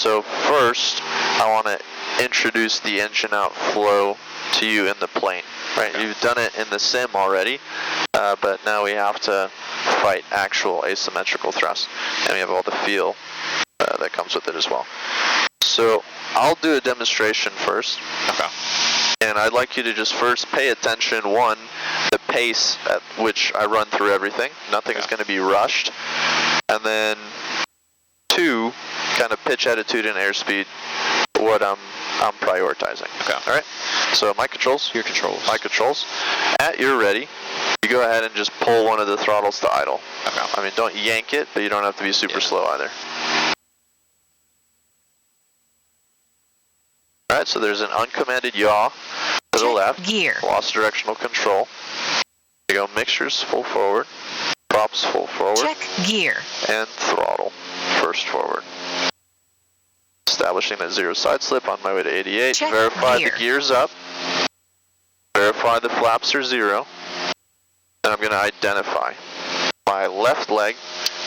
So first, I want to introduce the engine outflow to you in the plane, right? You've done it in the sim already, but now we have to fight actual asymmetrical thrust, and we have all the feel that comes with it as well. So I'll do a demonstration first. Okay. And I'd like you to just first pay attention, one, the pace at which I run through everything. Nothing is going to be rushed. And then two, kind of pitch attitude and airspeed, what I'm prioritizing. Okay. All right? So my controls. Your controls. My controls. At your ready, you go ahead and just pull one of the throttles to idle. Okay. I mean, don't yank it, but you don't have to be super slow either. Alright, so there's an uncommanded yaw to the left. Gear. Lost directional control. There you go, mixtures full forward. Props full forward. Check gear. And throttle first forward. Establishing that 0 side slip on my way to 88. Check Verify gear. the gears up. Verify the flaps are 0. And I'm going to identify. My left leg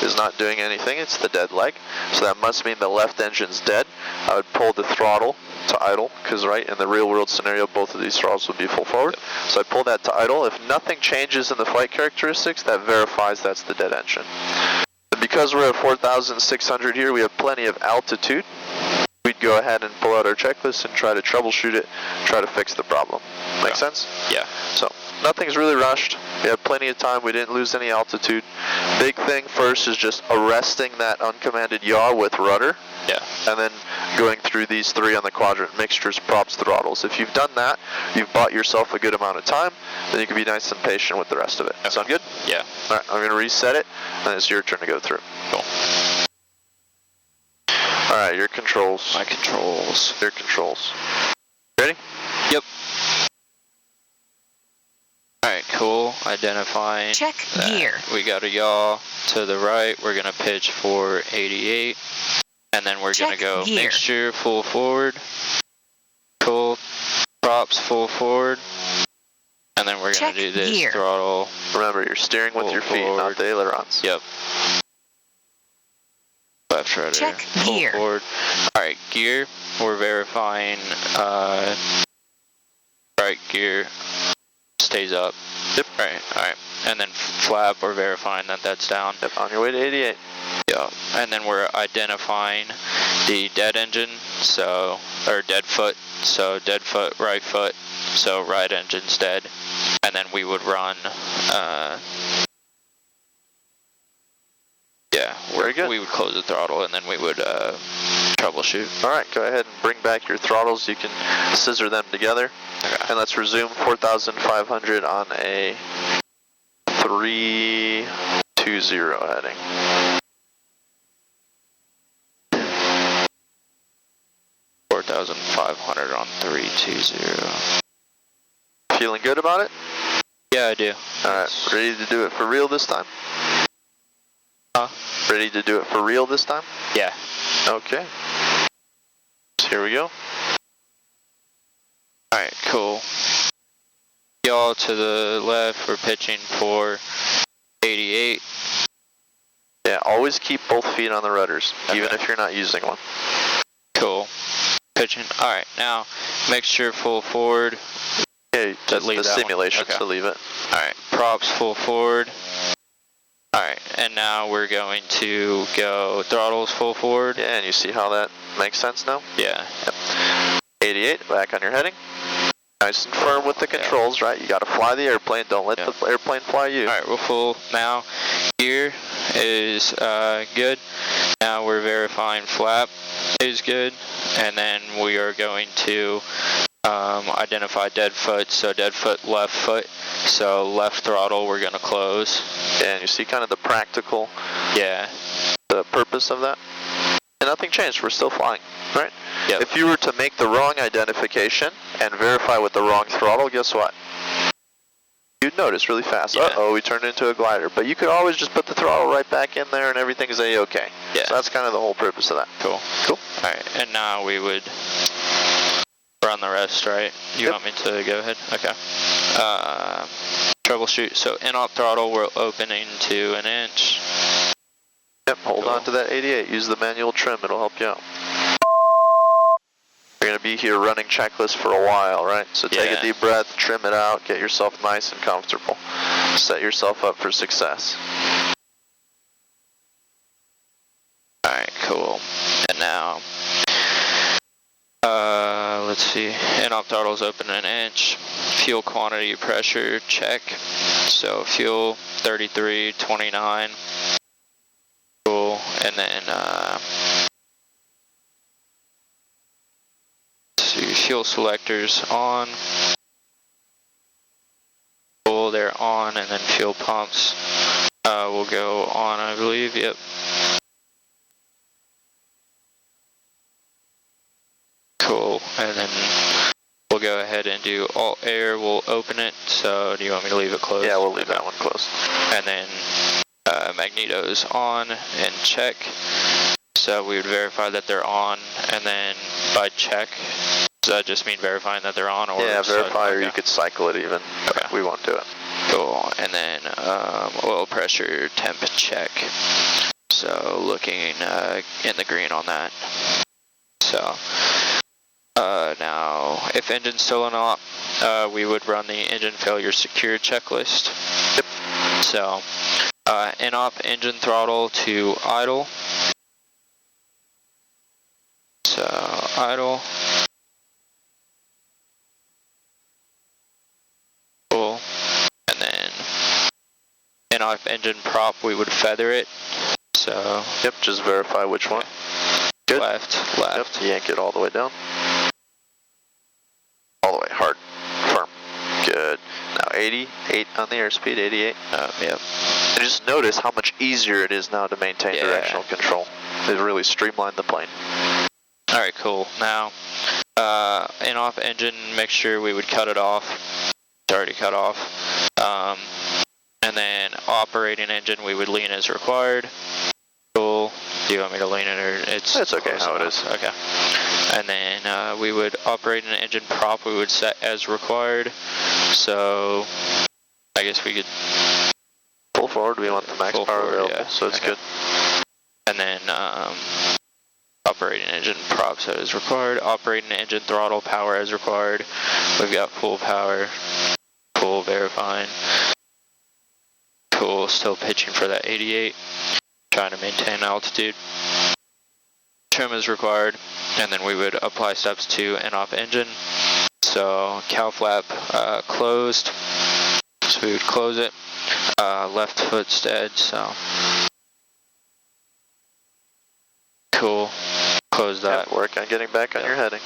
is not doing anything, it's the dead leg. So that must mean the left engine's dead. I would pull the throttle to idle, because right, in the real world scenario, both of these throttles would be full forward. So I pull that to idle. If nothing changes in the flight characteristics, that verifies that's the dead engine. And because we're at 4,600 here, we have plenty of altitude. We'd go ahead and pull out our checklist and try to troubleshoot it, try to fix the problem. Make sense? Yeah. So nothing's really rushed. We have plenty of time. We didn't lose any altitude. Big thing first is just arresting that uncommanded yaw with rudder. Yeah. And then going through these 3 on the quadrant: mixtures, props, throttles. If you've done that, you've bought yourself a good amount of time, then you can be nice and patient with the rest of it. Okay. Sound good? Yeah. All right, I'm going to reset it, and it's your turn to go through. Cool. All right, your controls. My controls. Your controls. Ready? Yep. Alright, cool. Identifying. Check gear. We got a yaw to the right. We're going to pitch for 88. And then we're going to go gear. mixture full forward. Cool. Props full forward. And then we're going to do this gear. throttle. Remember, you're steering with your feet, forward. not the ailerons. Yep. Left rudder. Check full gear. forward. Alright, gear. We're verifying right gear stays up. Yep. Alright. And then flap, we're verifying that that's down. Yep, on your way to 88. Yeah. And then we're identifying the dead engine, or dead foot. So dead foot, right foot. So right engine's dead. And then we would run, very good. We would close the throttle and then we would troubleshoot. All right, go ahead and bring back your throttles. You can scissor them together. Okay. And let's resume 4,500 on a 320 heading. $4,500 on 320. Feeling good about it? Yeah, I do. All right, ready to do it for real this time? Huh? Ready to do it for real this time? Yeah. Okay. So here we go. Alright, cool. Y'all to the left, we're pitching for 88. Yeah, always keep both feet on the rudders, even if you're not using one. Cool. Pitching. Alright, now mixture full forward. Okay, just the simulation, okay. So leave it. Alright, props full forward. Alright, and now we're going to go throttles full forward. Yeah, and you see how that makes sense now? Yeah. Yep. 88, back on your heading. Nice and firm with the controls, right? You got to fly the airplane. Don't let the airplane fly you. Alright, we're full now. Gear is good. Now we're verifying flap is good. And then we are going to identify dead foot. So dead foot, left foot. So left throttle we're going to close. Yeah, and you see kind of the practical, the purpose of that. And nothing changed. We're still flying, right? Yep. If you were to make the wrong identification and verify with the wrong throttle, guess what? You'd notice really fast. Yeah. Uh-oh, we turned into a glider. But you could always just put the throttle right back in there and everything is A-okay. Yeah. So that's kind of the whole purpose of that. Cool. Cool. Alright, and now we would run the rest, right? You want me to go ahead? Okay. Troubleshoot. So in-op throttle, we're opening to 1 inch. Yep, hold on to that 88. Use the manual trim. It'll help you out. You're going to be here running checklist for a while, right? So take Yeah. a deep breath, trim it out, get yourself nice and comfortable. Set yourself up for success. Alright, cool. And now, let's see. In-off throttle's open an inch. Fuel quantity, pressure, check. So fuel 33.29. Cool. And then, let's see, fuel selectors on. Cool, they're on, and then fuel pumps will go on, I believe. Yep. Cool, and then we'll go ahead and do alt air. We'll open it. So do you want me to leave it closed? Yeah, we'll leave that one closed. And then magnetos on and check. So we would verify that they're on, and then by check, does that just mean verifying that they're on? Or yeah, verify, or okay. you could cycle it even. Okay. We won't do it. Cool, and then oil pressure, temp check. So looking in the green on that. So now, if engine's still on, we would run the engine failure secure checklist. Yep. So, in-op engine throttle to idle. So, idle. Cool. And then, in-op engine prop, we would feather it. So, yep, just verify which one. Good. Left. Yep, yank it all the way down. All the way, hard, firm. Good. Now 88 on the airspeed, 88. Yep. And just notice how much easier it is now to maintain directional control. They've really streamlined the plane. Alright, cool. Now, in-off engine mixture, we would cut it off. It's already cut off. And then operating engine, we would lean as required. Cool. Do you want me to lean it, or it's okay how it is. Okay. And then we would operate an engine prop. We would set as required. So I guess we could pull forward. We want the max power available, yeah. So it's good. And then operating engine props as required. Operating engine throttle power as required. We've got full power. Full verifying. Cool. Still pitching for that 88. Trying to maintain altitude. Trim is required, and then we would apply steps to in-off engine. So cow flap closed, so we would close it. Left foot's dead, so cool. Close that. Yeah, work on getting back on your heading.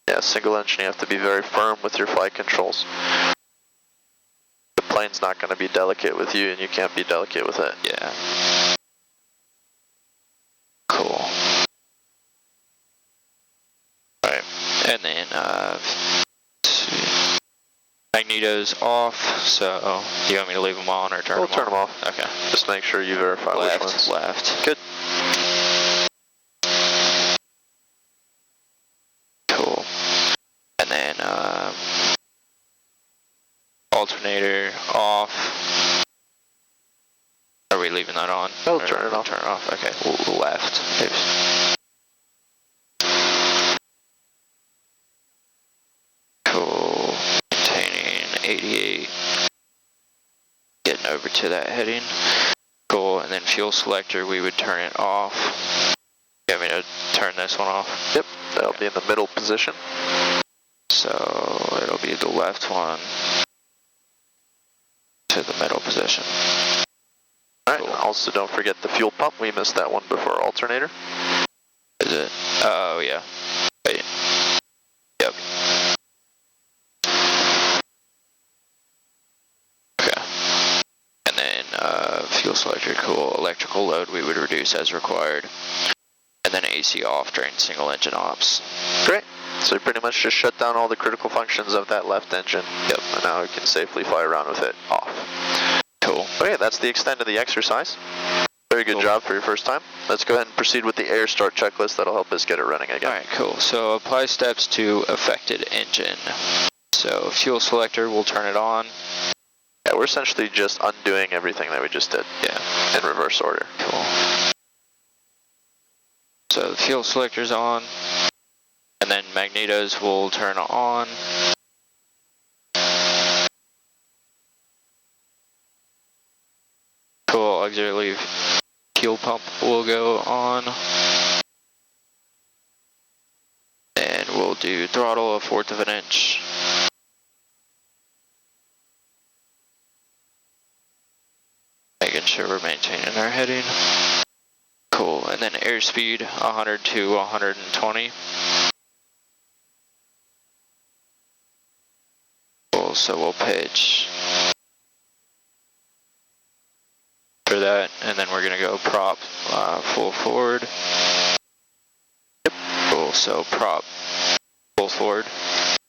Yeah, single engine, you have to be very firm with your flight controls. The plane's not going to be delicate with you, and you can't be delicate with it. Yeah. Cool. Alright, and then magnetos off, so do you want me to leave them on or turn them off? We'll turn them off. Okay. Just make sure you verify which ones. Left. Good. Cool. And then alternator off. Are we leaving that on? I'll turn it off. Turn it off. Okay. Left. Oops. Cool. Maintaining 88. Getting over to that heading. Cool. And then fuel selector, we would turn it off. You want me to turn this one off? Yep. That'll be in the middle position. So it'll be the left one to the middle position. Alright, cool. Also don't forget the fuel pump. We missed that one before alternator. Is it? Oh, yeah. Wait. Yep. Okay. And then fuel selector, cool. Electrical load we would reduce as required. And then AC off during single engine ops. Great. So you pretty much just shut down all the critical functions of that left engine. Yep. And now we can safely fly around with it off. Cool. Okay, that's the extent of the exercise. Very good job for your first time. Let's go ahead and proceed with the air start checklist. That'll help us get it running again. Alright, cool. So apply steps to affected engine. So fuel selector, we'll turn it on. Yeah, we're essentially just undoing everything that we just did. Yeah. In reverse order. Cool. So the fuel selector's on, and then magnetos will turn on. Cool, auxiliary fuel pump will go on. And we'll do throttle 1/4 of an inch. Making sure we're maintaining our heading. Cool, and then airspeed 100 to 120. Cool, so we'll pitch for that, and then we're gonna go prop full forward. Yep. Cool, so prop full forward.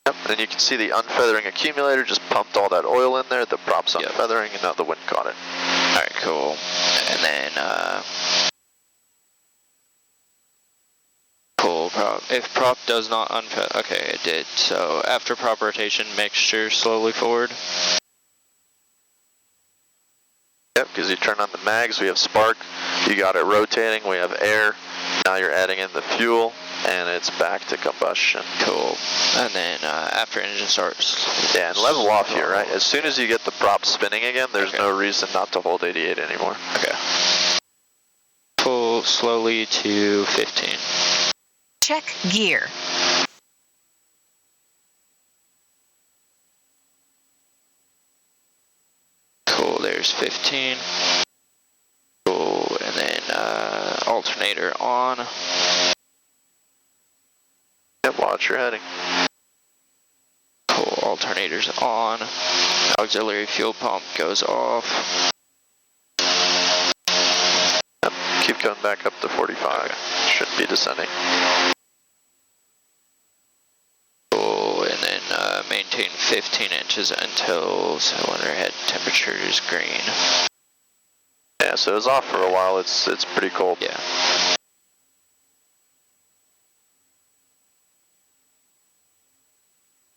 Yep, and you can see the unfeathering accumulator just pumped all that oil in there. The prop's unfeathering, and now the wind caught it. Alright, cool. And then, cool, prop. If prop does not unfeather, okay, it did. So after prop rotation, mixture slowly forward. Yep, because you turn on the mags, we have spark, you got it rotating, we have air, now you're adding in the fuel, and it's back to combustion. Cool. And then after engine starts. Yeah, and level off here, right? As soon as you get the prop spinning again, there's no reason not to hold 88 anymore. Okay. Pull slowly to 15. Check gear. Cool, there's 15. Cool, and then alternator on. Yep, watch your heading. Cool, alternator's on. Auxiliary fuel pump goes off. Yep, keep going back up to 45. Okay. Should be descending. Cool, and then maintain 15 inches until cylinder head temperature is green. Yeah, so it was off for a while. It's pretty cold. Yeah.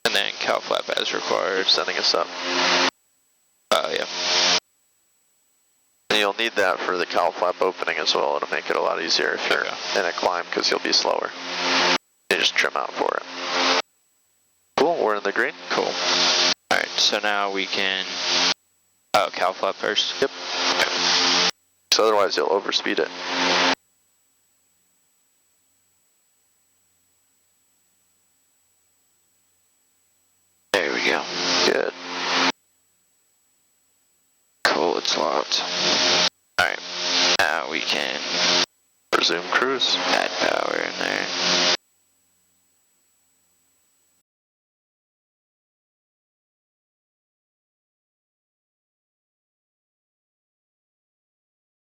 And then cow flap as required. Keep sending us up. Yeah. And you'll need that for the cowl flap opening as well. It'll make it a lot easier if you're in a climb because you'll be slower. You just trim out for it. Cool, we're in the green. Cool. Alright, so now we can... Oh, cow flap first? Yep. So otherwise you'll overspeed it. There we go. Good. Cool, it's locked. Alright, now we can Resume cruise. add power in there.